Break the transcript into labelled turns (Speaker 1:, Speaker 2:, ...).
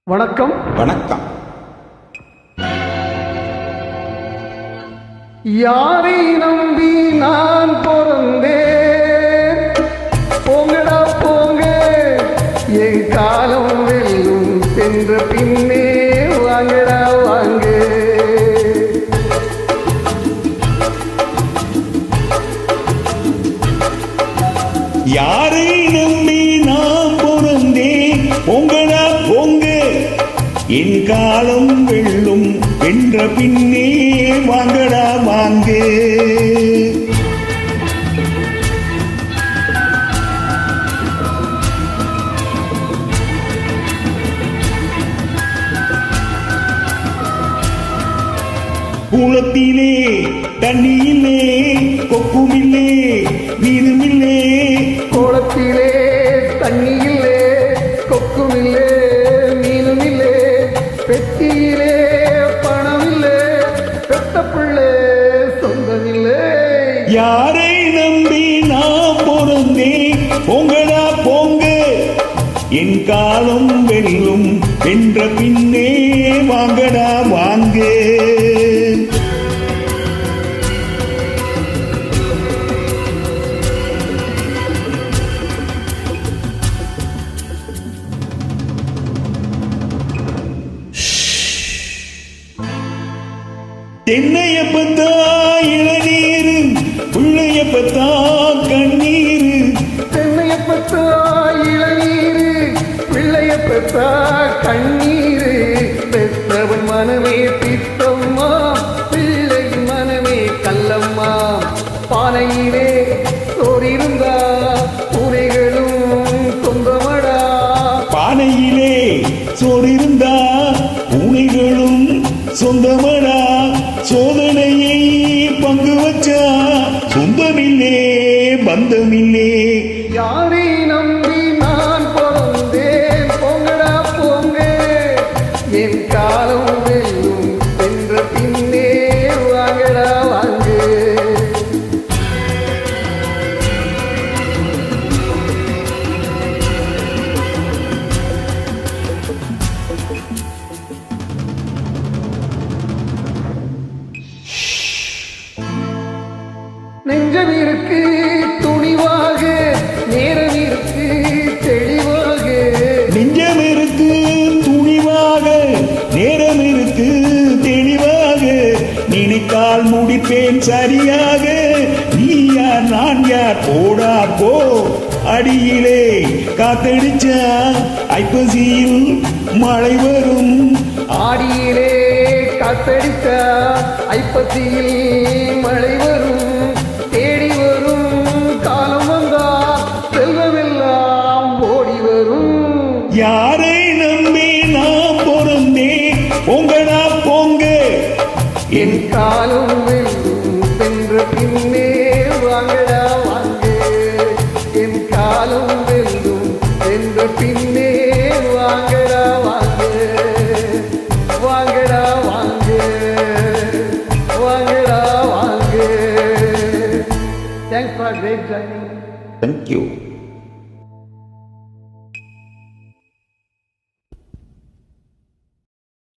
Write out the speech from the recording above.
Speaker 1: வணக்கம்.
Speaker 2: வணக்கம்.
Speaker 1: யாரை நம்பி நான் பிறந்தேன்? போங்கடா போங்க, என் காலம் வெல்லும் சென்ற பின்னே வாங்கடா வாங்க.
Speaker 2: யாரை நம்பி நான் பிறந்தேன்? போங்கடா போங்க, என் காலம் வெல்லும் என்ற பின்னே வாங்கடா வாங்க. குளத்திலே தண்ணியிலே கொக்குமில்லே மீனுமில்லே.
Speaker 1: கோலத்திலே தண்ணியிலே கொக்குமில்லே மீனுமில்லே. பெட்டியிலே பணமில்லே, பெத்த பிள்ளை சொந்தமில்லை.
Speaker 2: யாரை நம்பி நான் பிறந்தேன்? போங்கடா போங்க, என் காலம் வெல்லும் என்ற பின்னே வாங்கடா வாங்க. தென்னைய பத்தா இளநீரு, பிள்ளைய பத்தா கண்ணீரு.
Speaker 1: தென்னைய பெத்தா இளநீரு, பிள்ளைய பெத்தா கண்ணீரு. பெற்றவன் மனமே பித்தம்மா, பிள்ளை மனமே கல்லம்மா. பானையிலே சோறிருந்தா பூனைகளும் சொந்தமடா.
Speaker 2: பானையிலே சோறிருந்தா பூனைகளும் சொந்தமடா. சோதனையை பங்கு வச்சா சொந்தமில்லே பந்தமில்லே.
Speaker 1: யாரை நம்பி நான் பிறந்தேன்? போங்கடா போங்க, என் காலம் வெல்லும் என்ற பின்னே வாங்கடா வாங்க. நெஞ்சம் இருக்கு துணிவாக, நேரம் இருக்கு தெளிவாக.
Speaker 2: நெஞ்சம் இருக்கு துணிவாக, நேரம் இருக்கு தெளிவாக. நினைத்தால் முடிப்பேன் சரியாக. நீ யார் நான் யார் போடா போ. அடியிலே காத்தடிச்சா ஐப்பசியில் மழை வரும்.
Speaker 1: ஆடியிலே காத்தடித்த ஐப்பசியில் மழை வரும். தேடி வரும் காலம் வந்தா செல்வமெல்லாம் ஓடி வரும்.
Speaker 2: யாரை நம்பி நான் பிறந்தேன்? போங்கடா போங்க,
Speaker 1: என் காலம் வெல்லும் சென்ற பின்னே வாங்கடா வாங்க. என் காலம் வெல்லும் சென்ற பின்னே வாங்கடா வாங்க. வாங்கடா வாங்க, வாங்கடா வாங்க. Thanks for great joining.
Speaker 2: Thank you.